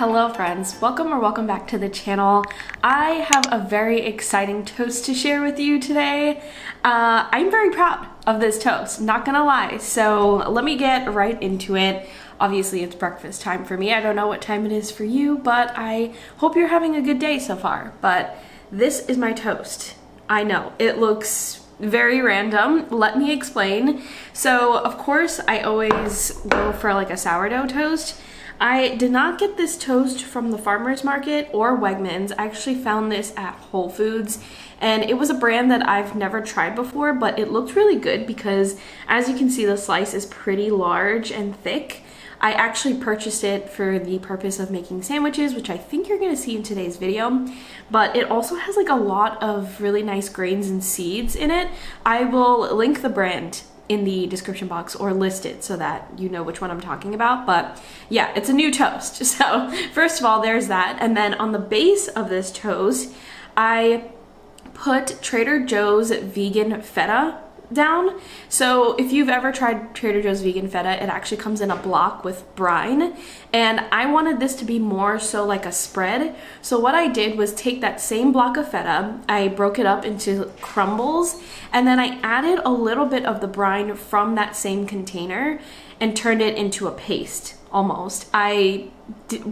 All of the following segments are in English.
Hello friends, welcome back to the channel. I have a very exciting toast to share with you today. I'm very proud of this toast, not gonna lie. So let me get right into it. Obviously it's breakfast time for me. I don't know what time it is for you, but I hope you're having a good day so far. But this is my toast. I know, it looks very random. Let me explain. So of course I always go for like a sourdough toast. I did not get this toast from the farmer's market or Wegmans. I actually found this at Whole Foods, and it was a brand that I've never tried before, but it looked really good because as you can see, the slice is pretty large and thick. I actually purchased it for the purpose of making sandwiches, which I think you're gonna see in today's video, but it also has like a lot of really nice grains and seeds in it. I will link the brand in the description box or list it so that you know which one I'm talking about. But yeah, it's a new toast. So first of all, there's that. And then on the base of this toast, I put Trader Joe's vegan feta down. So if you've ever tried Trader Joe's vegan feta, it actually comes in a block with brine, and I wanted this to be more so like a spread. So what I did was take that same block of feta, I broke it up into crumbles, and then I added a little bit of the brine from that same container and turned it into a paste almost. I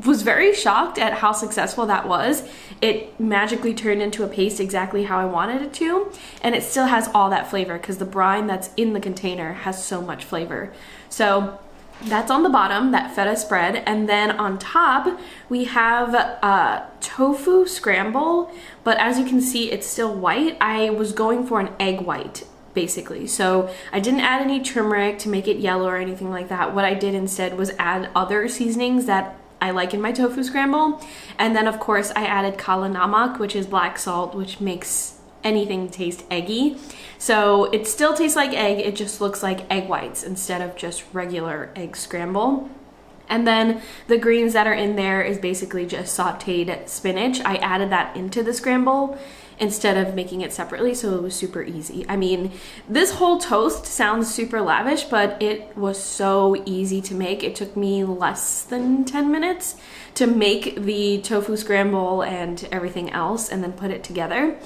was very shocked at how successful that was. It magically turned into a paste exactly how I wanted it to, and it still has all that flavor because the brine that's in the container has so much flavor. So that's on the bottom, that feta spread, and then on top we have tofu scramble, but as you can see it's still white. I was going for an egg white basically. So I didn't add any turmeric to make it yellow or anything like that. What I did instead was add other seasonings that I like in my tofu scramble. And then of course I added kala namak, which is black salt, which makes anything taste eggy. So it still tastes like egg, it just looks like egg whites instead of just regular egg scramble. And then the greens that are in there is basically just sauteed spinach. I added that into the scramble instead of making it separately, so it was super easy. I mean, this whole toast sounds super lavish, but it was so easy to make. It took me less than 10 minutes to make the tofu scramble and everything else and then put it together.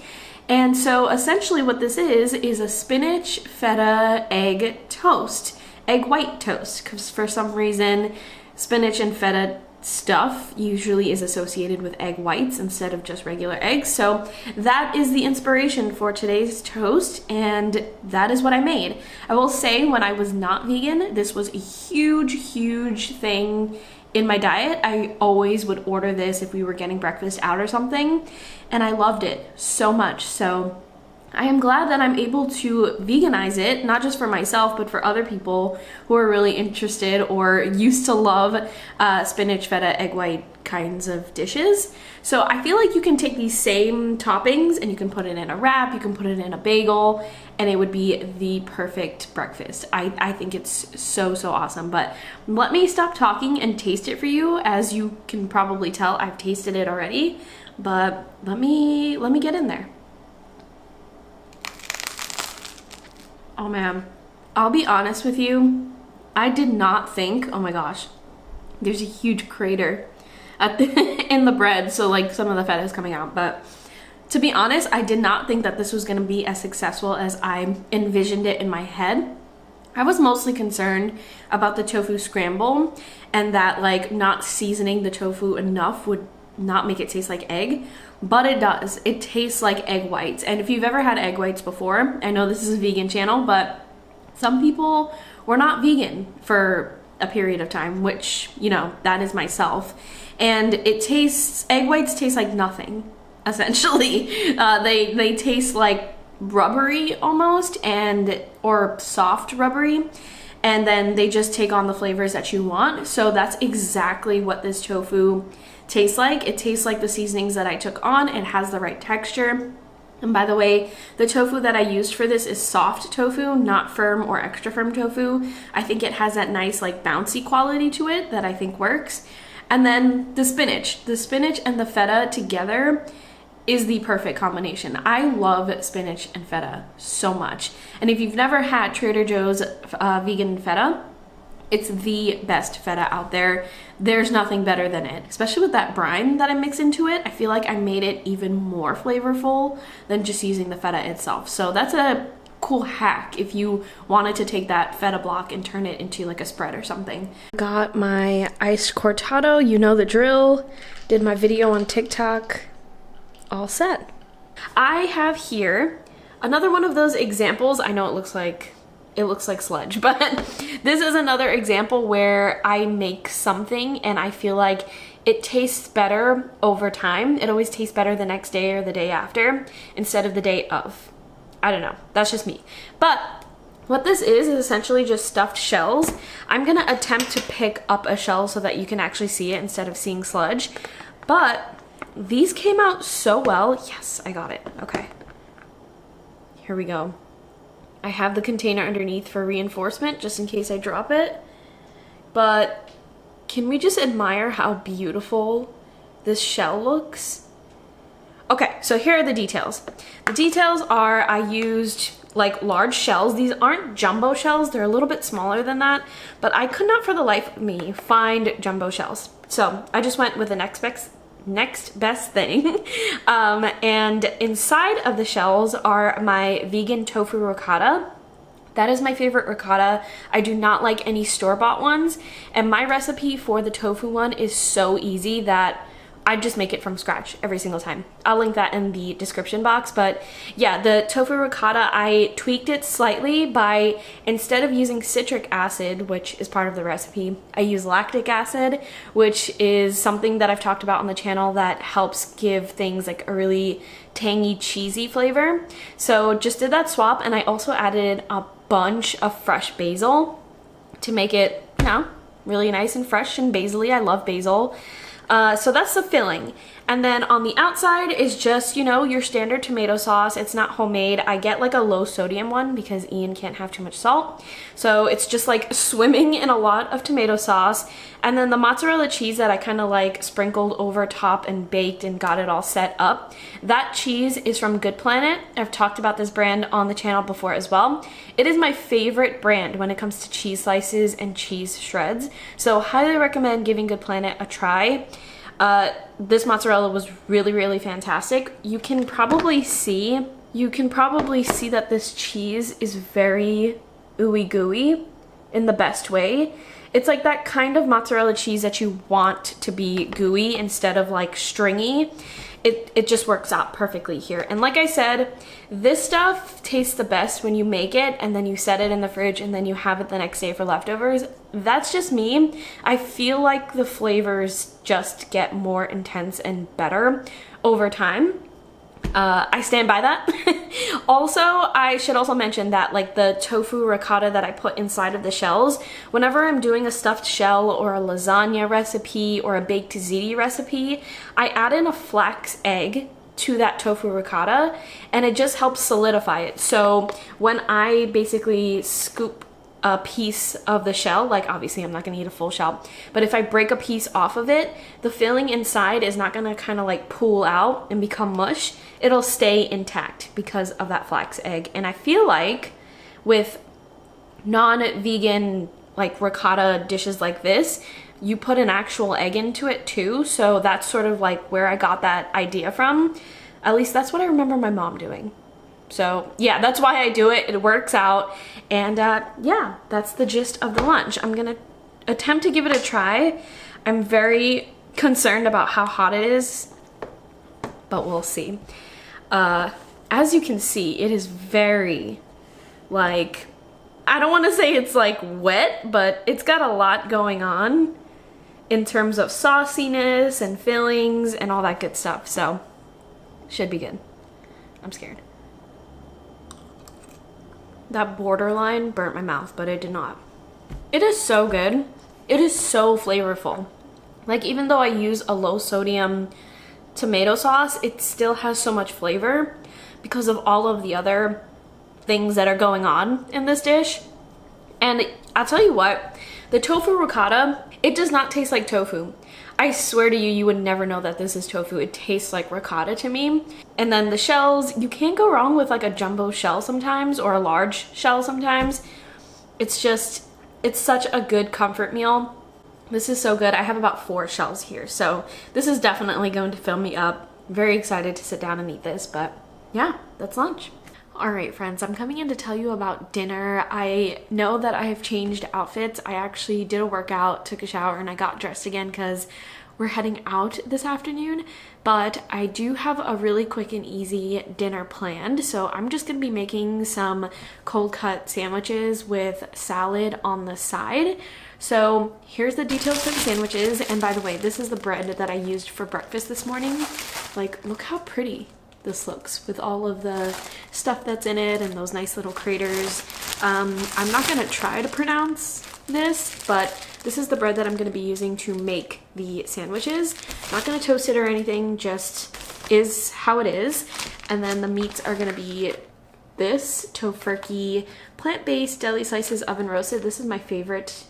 And so essentially what this is a spinach, feta, egg toast, egg white toast, because for some reason spinach and feta stuff usually is associated with egg whites instead of just regular eggs. So that is the inspiration for today's toast, and that is what I made. I will say, when I was not vegan, this was a huge thing in my diet. I always would order this if we were getting breakfast out or something, and I loved it so much. So I am glad that I'm able to veganize it, not just for myself, but for other people who are really interested or used to love spinach, feta, egg white kinds of dishes. So I feel like you can take these same toppings and you can put it in a wrap, you can put it in a bagel, and it would be the perfect breakfast. I think it's so awesome. But let me stop talking and taste it for you. As you can probably tell, I've tasted it already, but let me get in there. Oh man, I'll be honest with you, I did not think, oh my gosh, there's a huge crater at in the bread, so like some of the feta is coming out, but to be honest, I did not think that this was gonna be as successful as I envisioned it in my head. I was mostly concerned about the tofu scramble and that like not seasoning the tofu enough would not make it taste like egg, but it does. It tastes like egg whites. And if you've ever had egg whites before, I know this is a vegan channel, but some people were not vegan for a period of time, which, you know, that is myself. And egg whites taste like nothing, essentially. They taste like rubbery almost, or soft rubbery, and then they just take on the flavors that you want. So that's exactly what this tofu tastes like. It tastes like the seasonings that I took on. It has the right texture. And by the way, the tofu that I used for this is soft tofu, not firm or extra firm tofu. I think it has that nice like bouncy quality to it that I think works. And then the spinach and the feta together is the perfect combination. I love spinach and feta so much. And if you've never had Trader Joe's vegan feta, It's the best feta out there. There's nothing better than it, especially with that brine that I mix into it. I feel like I made it even more flavorful than just using the feta itself. So that's a cool hack if you wanted to take that feta block and turn it into like a spread or something. Got my iced cortado, you know the drill. Did my video on TikTok, all set. I have here another one of those examples. I know it looks like sludge, but this is another example where I make something and I feel like it tastes better over time. It always tastes better the next day or the day after instead of the day of. I don't know, that's just me. But what this is essentially just stuffed shells. I'm gonna attempt to pick up a shell so that you can actually see it instead of seeing sludge. But these came out so well. Yes, I got it, okay. Here we go. I have the container underneath for reinforcement just in case I drop it. But can we just admire how beautiful this shell looks? Okay, so here are the details. The details are I used like large shells. These aren't jumbo shells, they're a little bit smaller than that, but I could not for the life of me find jumbo shells. So I just went with the next best thing. And inside of the shells are my vegan tofu ricotta. That is my favorite ricotta. I do not like any store-bought ones, and my recipe for the tofu one is so easy that I just make it from scratch every single time. I'll link that in the description box, but yeah, the tofu ricotta, I tweaked it slightly by, instead of using citric acid, which is part of the recipe, I use lactic acid, which is something that I've talked about on the channel that helps give things like a really tangy, cheesy flavor. So just did that swap, and I also added a bunch of fresh basil to make it, you know, really nice and fresh and basil-y. I love basil. So that's the filling. And then on the outside is just, you know, your standard tomato sauce. It's not homemade. I get like a low sodium one because Ian can't have too much salt. So it's just like swimming in a lot of tomato sauce. And then the mozzarella cheese that I kind of like sprinkled over top and baked and got it all set up. That cheese is from Good Planet. I've talked about this brand on the channel before as well. It is my favorite brand when it comes to cheese slices and cheese shreds. So highly recommend giving Good Planet a try. This mozzarella was really, really fantastic. You can probably see that this cheese is very ooey gooey in the best way. It's like that kind of mozzarella cheese that you want to be gooey instead of like stringy. It just works out perfectly here. And like I said, this stuff tastes the best when you make it and then you set it in the fridge and then you have it the next day for leftovers. That's just me. I feel like the flavors just get more intense and better over time. I stand by that. Also, I should also mention that like the tofu ricotta that I put inside of the shells, whenever I'm doing a stuffed shell or a lasagna recipe or a baked ziti recipe, I add in a flax egg to that tofu ricotta and it just helps solidify it. So when I basically scoop a piece of the shell, like obviously I'm not gonna eat a full shell, but if I break a piece off of it, the filling inside is not gonna kind of like pool out and become mush. It'll stay intact because of that flax egg. And I feel like with non-vegan like ricotta dishes like this, you put an actual egg into it too. So that's sort of like where I got that idea from. At least that's what I remember my mom doing. So yeah, that's why I do it. It works out. And yeah, that's the gist of the lunch. I'm gonna attempt to give it a try. I'm very concerned about how hot it is, but we'll see. As you can see, it is very, like, I don't want to say it's like wet, but it's got a lot going on in terms of sauciness and fillings and all that good stuff. So should be good. I'm scared. That borderline burnt my mouth, but it did not. It is so good. It is so flavorful. Like, even though I use a low sodium tomato sauce, it still has so much flavor because of all of the other things that are going on in this dish. And I'll tell you what, the tofu ricotta, it does not taste like tofu. I swear to you, you would never know that this is tofu. It tastes like ricotta to me. And then the shells, you can't go wrong with like a jumbo shell sometimes or a large shell sometimes. It's just, It's such a good comfort meal. This is so good. I have about 4 shells here, so this is definitely going to fill me up. Very excited to sit down and eat this, but yeah, that's lunch. All right, friends, I'm coming in to tell you about dinner. I know that I have changed outfits. I actually did a workout, took a shower, and I got dressed again because we're heading out this afternoon, but I do have a really quick and easy dinner planned. So I'm just gonna be making some cold cut sandwiches with salad on the side. So here's the details for the sandwiches. And by the way, this is the bread that I used for breakfast this morning. Like, look how pretty this looks with all of the stuff that's in it and those nice little craters. I'm not gonna try to pronounce this, but this is the bread that I'm gonna be using to make the sandwiches. Not gonna toast it or anything, just is how it is. And then the meats are gonna be this tofurky, plant-based deli slices, oven roasted. This is my favorite.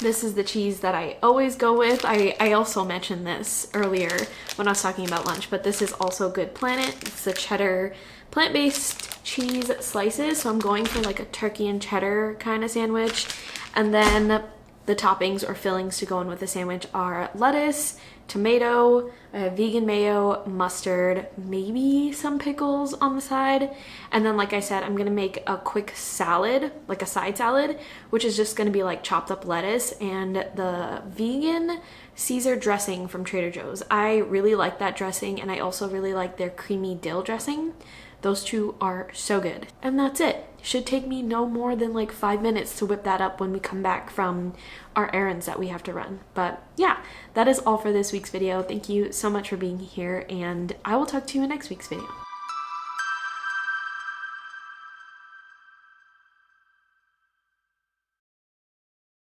This is the cheese that I always go with. I also mentioned this earlier when I was talking about lunch, but this is also Good Planet. It's the cheddar plant-based cheese slices. So I'm going for like a turkey and cheddar kind of sandwich. And then the toppings or fillings to go in with the sandwich are lettuce, tomato, vegan mayo, mustard, maybe some pickles on the side. And then, like I said, I'm gonna make a quick salad, like a side salad, which is just gonna be like chopped up lettuce and the vegan Caesar dressing from Trader Joe's. I really like that dressing, and I also really like their creamy dill dressing. Those two are so good. And that's it. Should take me no more than like 5 minutes to whip that up when we come back from our errands that we have to run. But yeah, that is all for this week's video. Thank you so much for being here, and I will talk to you in next week's video.